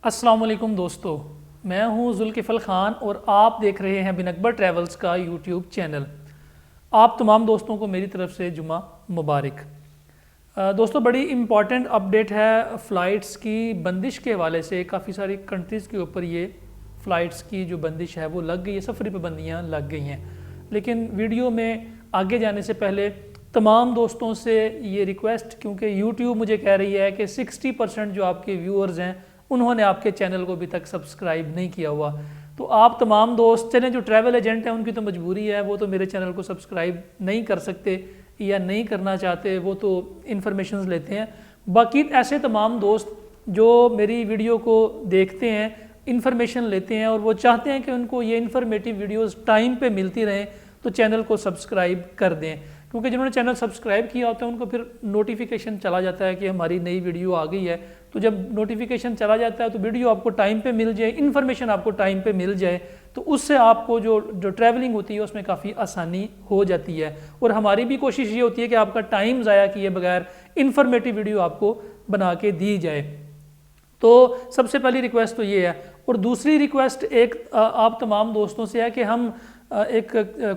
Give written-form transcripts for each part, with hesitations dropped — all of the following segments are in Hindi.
अस्सलाम वालेकुम दोस्तों, मैं हूं जुल्किफल ख़ान और आप देख रहे हैं बिन अकबर ट्रैवल्स का यूट्यूब चैनल। आप तमाम दोस्तों को मेरी तरफ से जुमा मुबारक। दोस्तों, बड़ी इम्पॉर्टेंट अपडेट है फ़्लाइट्स की बंदिश के हवाले से। काफ़ी सारी कंट्रीज़ के ऊपर ये फ़्लाइट्स की जो बंदिश है वो लग गई है, सफरी पाबंदियाँ लग गई हैं। लेकिन वीडियो में आगे जाने से पहले तमाम दोस्तों से ये रिक्वेस्ट, क्योंकि यूट्यूब मुझे कह रही है कि 60% जो आपके व्यूअर्स हैं उन्होंने आपके चैनल को अभी तक सब्सक्राइब नहीं किया हुआ। तो आप तमाम दोस्त, चलें जो ट्रैवल एजेंट हैं उनकी तो मजबूरी है, वो तो मेरे चैनल को सब्सक्राइब नहीं कर सकते या नहीं करना चाहते, वो तो इन्फॉर्मेशन लेते हैं। बाकी ऐसे तमाम दोस्त जो मेरी वीडियो को देखते हैं, इन्फॉर्मेशन लेते हैं और वो चाहते हैं कि उनको ये इन्फॉर्मेटिव वीडियोस टाइम पे मिलती रहें, तो चैनल को सब्सक्राइब कर दें। क्योंकि जिन्होंने चैनल सब्सक्राइब किया होता है उनको फिर नोटिफिकेशन चला जाता है कि हमारी नई वीडियो आ गई है। तो जब नोटिफिकेशन चला जाता है तो वीडियो आपको टाइम पे मिल जाए, इन्फॉर्मेशन आपको टाइम पे मिल जाए, तो उससे आपको जो ट्रैवलिंग होती है उसमें काफ़ी आसानी हो जाती है। और हमारी भी कोशिश ये होती है कि आपका टाइम ज़ाया किए बगैर इन्फॉर्मेटिव वीडियो आपको बना के दी जाए। तो सबसे पहली रिक्वेस्ट तो ये है। और दूसरी रिक्वेस्ट एक आप तमाम दोस्तों से है कि हम एक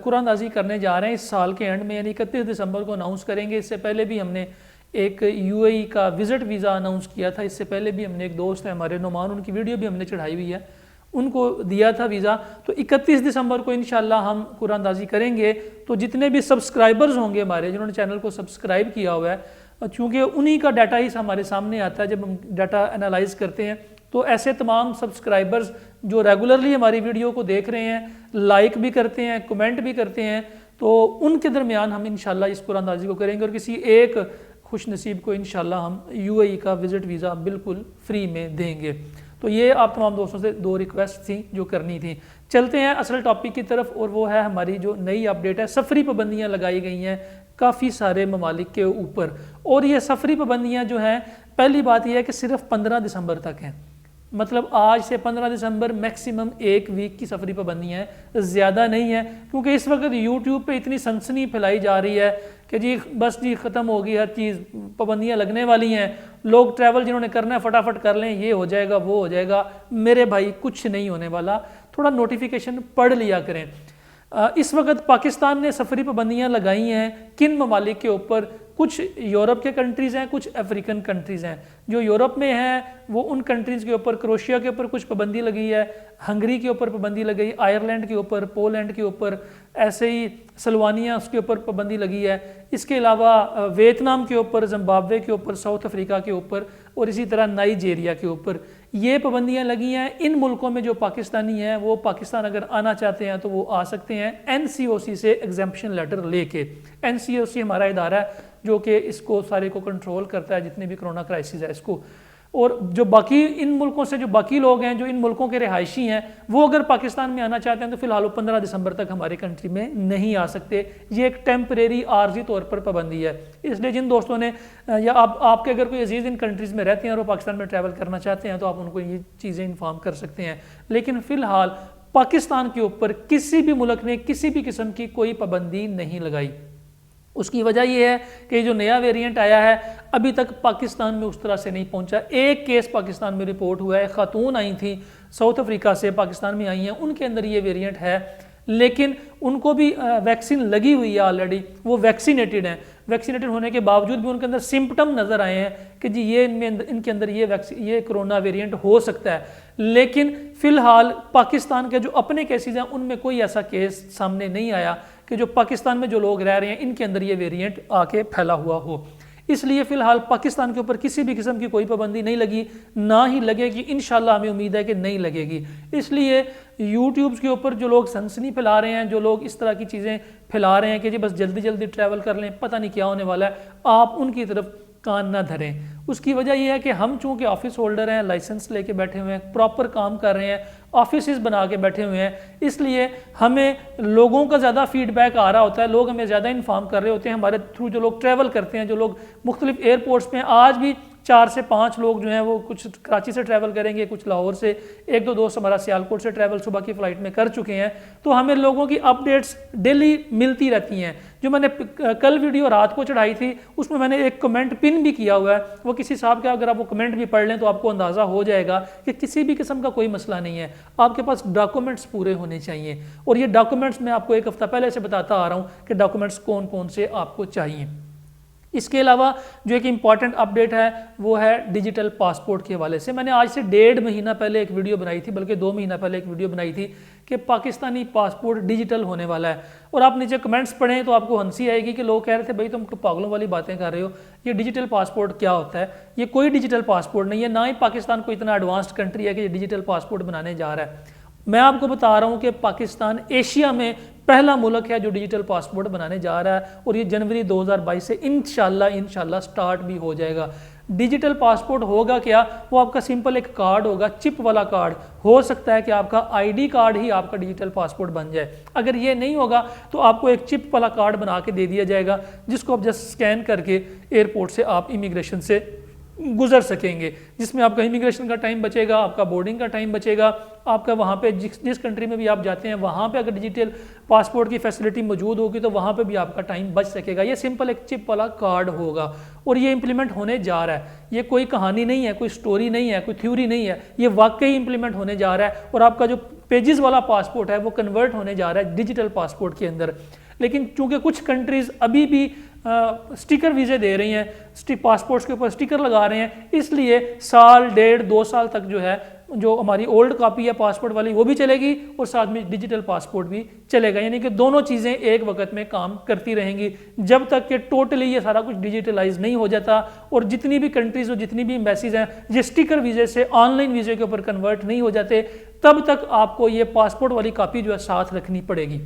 कुरानदाजी करने जा रहे हैं इस साल के एंड में, यानी 31 दिसंबर को अनाउंस करेंगे। इससे पहले भी हमने एक यूएई का विज़िट वीज़ा अनाउंस किया था। इससे पहले भी हमने एक दोस्त है हमारे नुमान, उनकी वीडियो भी हमने चढ़ाई हुई है, उनको दिया था वीज़ा। तो 31 दिसंबर को इंशाल्लाह हम कुरानदाजी करेंगे। तो जितने भी सब्सक्राइबर्स होंगे हमारे, जिन्होंने चैनल को सब्सक्राइब किया हुआ है, चूँकि उन्हीं का डाटा ही हमारे सामने आता है जब हम डाटा एनालाइज करते हैं, तो ऐसे तमाम सब्सक्राइबर्स जो रेगुलरली हमारी वीडियो को देख रहे हैं, लाइक भी करते हैं, कमेंट भी करते हैं, तो उनके दरमियान हम इंशाल्लाह इस कुरानदाजी को करेंगे। और किसी एक खुश नसीब को इंशाल्लाह हम यूएई का विज़िट वीज़ा बिल्कुल फ्री में देंगे। तो ये आप तमाम दोस्तों से दो रिक्वेस्ट थी जो करनी थी। चलते हैं असल टॉपिक की तरफ, और वो है हमारी जो नई अपडेट है। सफरी पाबंदियाँ लगाई गई हैं काफ़ी सारे ममालिक के ऊपर, और ये सफरी पाबंदियाँ जो हैं, पहली बात यह है कि सिर्फ 15 दिसंबर तक हैं। मतलब आज से 15 दिसंबर मैक्सिमम एक वीक की सफरी पाबंदियाँ हैं, ज़्यादा नहीं है। क्योंकि इस वक्त यूट्यूब पे इतनी सनसनी फैलाई जा रही है कि जी बस जी ख़त्म हो गई हर चीज़, पाबंदियाँ लगने वाली हैं, लोग ट्रैवल जिन्होंने करना है फटाफट कर लें, ये हो जाएगा वो हो जाएगा। मेरे भाई कुछ नहीं होने वाला, थोड़ा नोटिफिकेशन पढ़ लिया करें। इस वक्त पाकिस्तान ने सफरी पाबंदियाँ लगाई हैं किन ममालिक के ऊपर? कुछ यूरोप के कंट्रीज़ हैं, कुछ अफ्रीकन कंट्रीज़ हैं। जो यूरोप में हैं वो उन कंट्रीज़ के ऊपर, क्रोशिया के ऊपर कुछ पाबंदी लगी है, हंगरी के ऊपर पाबंदी लगी, आयरलैंड के ऊपर, पोलैंड के ऊपर, ऐसे ही सलवानिया उसके ऊपर पाबंदी लगी है। इसके अलावा वियतनाम के ऊपर, जिम्बाब्वे के ऊपर, साउथ अफ्रीका के ऊपर, और इसी तरह नाइजीरिया के ऊपर ये पाबंदियाँ लगी हैं। इन मुल्कों में जो पाकिस्तानी हैं वो पाकिस्तान अगर आना चाहते हैं तो वो आ सकते हैं एनसीओसी से एग्जेम्पशन लेटर लेके। एनसीओसी हमारा इदारा है जो कि इसको सारे को कंट्रोल करता है, जितने भी कोरोना क्राइसिस है इसको। और जो बाकी इन मुल्कों से जो बाकी लोग हैं, जो इन मुल्कों के रिहायशी हैं, वो अगर पाकिस्तान में आना चाहते हैं तो फिलहाल वो 15 दिसंबर तक हमारे कंट्री में नहीं आ सकते। ये एक टेम्परेरी आर्जी तौर पर पाबंदी है। इसलिए जिन दोस्तों ने या आपके अगर कोई अजीज़ इन कंट्रीज़ में रहते हैं और वो पाकिस्तान में ट्रैवल करना चाहते हैं तो आप उनको ये चीज़ें इन्फॉर्म कर सकते हैं। लेकिन फ़िलहाल पाकिस्तान के ऊपर किसी भी मुल्क ने किसी भी किस्म की कोई पाबंदी नहीं लगाई। उसकी वजह यह है कि जो नया वेरिएंट आया है अभी तक पाकिस्तान में उस तरह से नहीं पहुंचा। एक केस पाकिस्तान में रिपोर्ट हुआ है, खातून आई थी साउथ अफ्रीका से, पाकिस्तान में आई हैं, उनके अंदर ये वेरिएंट है, लेकिन उनको भी वैक्सीन लगी हुई है ऑलरेडी, वो वैक्सीनेटेड हैं। वैक्सीनेटेड होने के बावजूद भी उनके अंदर सिम्पटम नज़र आए हैं कि जी ये इनके अंदर ये कोरोना वेरिएंट हो सकता है। लेकिन फ़िलहाल पाकिस्तान के जो अपने केसेस हैं उनमें कोई ऐसा केस सामने नहीं आया कि जो पाकिस्तान में जो लोग रह रहे हैं इनके अंदर ये वेरिएंट आके फैला हुआ हो। इसलिए फ़िलहाल पाकिस्तान के ऊपर किसी भी किस्म की कोई पाबंदी नहीं लगी, ना ही लगेगी, इंशाल्लाह हमें उम्मीद है कि नहीं लगेगी। इसलिए यूट्यूब के ऊपर जो लोग सनसनी फैला रहे हैं, जो लोग इस तरह की चीज़ें फैला रहे हैं कि जी बस जल्दी जल्दी ट्रैवल कर लें, पता नहीं क्या होने वाला है, आप उनकी तरफ कान ना धरें। उसकी वजह यह है कि हम चूँकि ऑफिस होल्डर हैं, लाइसेंस लेके बैठे हुए हैं, प्रॉपर काम कर रहे हैं, ऑफिस बना के बैठे हुए हैं, इसलिए हमें लोगों का ज़्यादा फीडबैक आ रहा होता है, लोग हमें ज़्यादा इन्फॉर्म कर रहे होते हैं। हमारे थ्रू जो लोग ट्रैवल करते हैं, जो लोग मुख्तलिफ एयरपोर्ट्स पे आज भी 4 से 5 लोग जो हैं वो कुछ कराची से ट्रैवल करेंगे, कुछ लाहौर से, 1-2 दोस्त हमारा सियालकोट से ट्रैवल सुबह की फ़्लाइट में कर चुके हैं। तो हमें लोगों की अपडेट्स डेली मिलती रहती हैं। जो मैंने कल वीडियो रात को चढ़ाई थी उसमें मैंने एक कमेंट पिन भी किया हुआ है, वो किसी साहब का, अगर आप वो कमेंट भी पढ़ लें तो आपको अंदाज़ा हो जाएगा कि किसी भी किस्म का कोई मसला नहीं है, आपके पास डॉक्यूमेंट्स पूरे होने चाहिए। और ये डॉक्यूमेंट्स मैं आपको एक हफ्ता पहले से बताता आ रहा हूँ कि डॉक्यूमेंट्स कौन कौन से आपको चाहिए। इसके अलावा जो एक इम्पॉर्टेंट अपडेट है वो है डिजिटल पासपोर्ट के हवाले से। मैंने आज से 1.5 महीना पहले एक वीडियो बनाई थी, बल्कि 2 महीना पहले एक वीडियो बनाई थी कि पाकिस्तानी पासपोर्ट डिजिटल होने वाला है। और आप नीचे कमेंट्स पढ़ें तो आपको हंसी आएगी कि लोग कह रहे थे भाई तुम तो पागलों वाली बातें कर रहे हो, ये डिजिटल पासपोर्ट क्या होता है। ये कोई डिजिटल पासपोर्ट नहीं है, ना ही पाकिस्तान कोई इतना एडवांस्ड कंट्री है कि ये डिजिटल पासपोर्ट बनाने जा रहा है। मैं आपको बता रहा हूँ कि पाकिस्तान एशिया में पहला मुल्क है जो डिजिटल पासपोर्ट बनाने जा रहा है, और ये जनवरी 2022 से इंशाल्लाह स्टार्ट भी हो जाएगा। डिजिटल पासपोर्ट होगा क्या, वो आपका सिंपल एक कार्ड होगा, चिप वाला कार्ड। हो सकता है कि आपका आईडी कार्ड ही आपका डिजिटल पासपोर्ट बन जाए। अगर ये नहीं होगा तो आपको एक चिप वाला कार्ड बना के दे दिया जाएगा, जिसको आप जस्ट स्कैन करके एयरपोर्ट से आप इमिग्रेशन से गुजर सकेंगे, जिसमें आपका इमिग्रेशन का टाइम बचेगा, आपका बोर्डिंग का टाइम बचेगा, आपका वहाँ पे जिस कंट्री में भी आप जाते हैं वहाँ पे अगर डिजिटल पासपोर्ट की फैसिलिटी मौजूद होगी तो वहाँ पे भी आपका टाइम बच सकेगा। ये सिंपल एक चिप वाला कार्ड होगा और ये इंप्लीमेंट होने जा रहा है। ये कोई कहानी नहीं है, कोई स्टोरी नहीं है, कोई थ्योरी नहीं है, ये वाकई इंप्लीमेंट होने जा रहा है। और आपका जो पेजेस वाला पासपोर्ट है वो कन्वर्ट होने जा रहा है डिजिटल पासपोर्ट के अंदर। लेकिन चूंकि कुछ कंट्रीज अभी भी स्टिकर वीज़े दे रही हैं, पासपोर्ट्स के ऊपर स्टिकर लगा रहे हैं, इसलिए साल 1.5-2 साल तक जो है जो हमारी ओल्ड कॉपी है पासपोर्ट वाली वो भी चलेगी और साथ में डिजिटल पासपोर्ट भी चलेगा। यानी कि दोनों चीज़ें एक वक्त में काम करती रहेंगी जब तक कि टोटली ये सारा कुछ डिजिटलाइज नहीं हो जाता। और जितनी भी कंट्रीज और जितनी भी एम्बेसीज हैं ये स्टिकर वीज़े से ऑनलाइन वीज़े के ऊपर कन्वर्ट नहीं हो जाते, तब तक आपको ये पासपोर्ट वाली कॉपी जो है साथ रखनी पड़ेगी।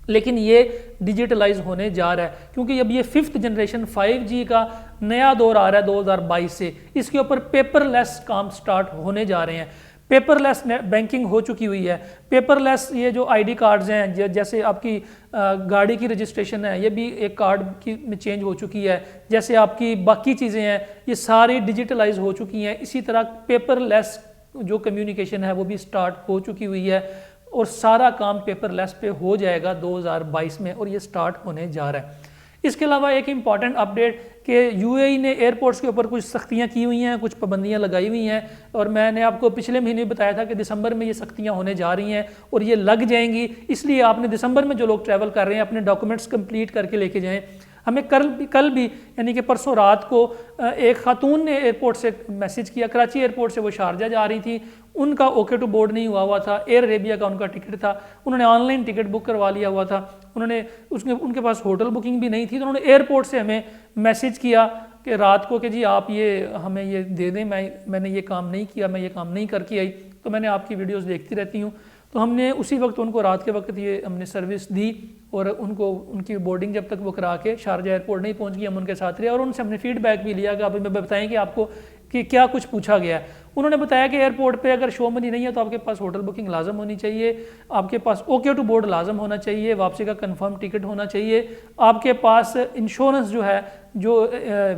लेकिन ये डिजिटलाइज होने जा रहा है क्योंकि अब ये 5th जनरेशन 5G का नया दौर आ रहा है 2022 से। इसके ऊपर पेपरलेस काम स्टार्ट होने जा रहे हैं। पेपरलेस बैंकिंग हो चुकी हुई है। पेपरलेस ये जो आईडी कार्ड्स हैं, जैसे आपकी गाड़ी की रजिस्ट्रेशन है ये भी एक कार्ड की में चेंज हो चुकी है, जैसे आपकी बाकी चीज़ें हैं ये सारी डिजिटलाइज हो चुकी हैं। इसी तरह पेपरलेस जो कम्युनिकेशन है वो भी स्टार्ट हो चुकी हुई है और सारा काम पेपरलेस पे हो जाएगा 2022 में और ये स्टार्ट होने जा रहा है। इसके अलावा एक इम्पॉर्टेंट अपडेट कि यूएई ने एयरपोर्ट्स के ऊपर कुछ सख्तियां की हुई हैं, कुछ पाबंदियां लगाई हुई हैं, और मैंने आपको पिछले महीने बताया था कि दिसंबर में ये सख्तियां होने जा रही हैं और ये लग जाएंगी। इसलिए आपने दिसंबर में जो लोग ट्रैवल कर रहे हैं अपने डॉक्यूमेंट्स कंप्लीट करके लेके जाएं। हमें कल भी यानी कि परसों रात को एक खातून ने एयरपोर्ट से मैसेज किया, कराची एयरपोर्ट से वो शारजा जा रही थी, उनका ओके टू बोर्ड नहीं हुआ था, एयर अरेबिया का उनका टिकट था, उन्होंने ऑनलाइन टिकट बुक करवा लिया हुआ था, उनके पास होटल बुकिंग भी नहीं थी, तो उन्होंने एयरपोर्ट से हमें मैसेज किया कि रात को कि जी आप ये हमें ये दे दें, मैंने ये काम नहीं किया, मैं ये काम नहीं करके आई। तो मैंने आपकी वीडियोस देखती रहती हूँ, तो हमने उसी वक्त उनको रात के वक्त ये हमने सर्विस दी और उनको उनकी बोर्डिंग जब तक वो करा के शारजा एयरपोर्ट नहीं पहुंच गई हम उनके साथ रहे और उनसे हमने फीडबैक भी लिया कि आप हमें बताएं कि आपको कि क्या कुछ पूछा गया है। उन्होंने बताया कि एयरपोर्ट पे अगर शो मनी नहीं है तो आपके पास होटल बुकिंग लाजम होनी चाहिए, आपके पास ओके टू बोर्ड लाजम होना चाहिए, वापसी का कंफर्म टिकट होना चाहिए, आपके पास इंश्योरेंस जो है, जो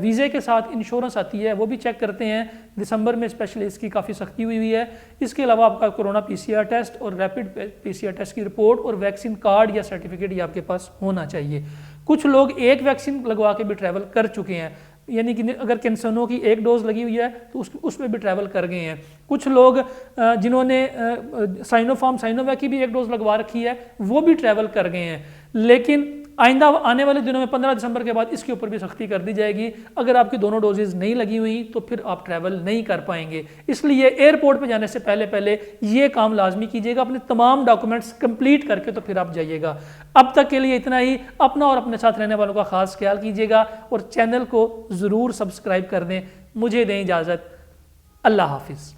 वीज़े के साथ इंश्योरेंस आती है वो भी चेक करते हैं। दिसंबर में स्पेशली इसकी काफ़ी सख्ती हुई है। इसके अलावा आपका कोरोना PCR टेस्ट और रैपिड PCR टेस्ट की रिपोर्ट और वैक्सीन कार्ड या सर्टिफिकेट ये आपके पास होना चाहिए। कुछ लोग एक वैक्सीन लगवा के भी ट्रैवल कर चुके हैं, यानी कि अगर कैंसनो की 1 डोज लगी हुई है तो उस पर भी ट्रैवल कर गए हैं। कुछ लोग जिन्होंने साइनोवैक की भी 1 डोज लगवा रखी है वो भी ट्रैवल कर गए हैं। लेकिन आइंदा आने वाले दिनों में 15 दिसंबर के बाद इसके ऊपर भी सख्ती कर दी जाएगी। अगर आपकी दोनों डोजेज नहीं लगी हुई तो फिर आप ट्रैवल नहीं कर पाएंगे। इसलिए एयरपोर्ट पे जाने से पहले ये काम लाजमी कीजिएगा, अपने तमाम डॉक्यूमेंट्स कंप्लीट करके तो फिर आप जाइएगा। अब तक के लिए इतना ही। अपना और अपने साथ रहने वालों का खास ख्याल कीजिएगा और चैनल को ज़रूर सब्सक्राइब कर दें। मुझे दें इजाज़त। अल्लाह हाफिज़।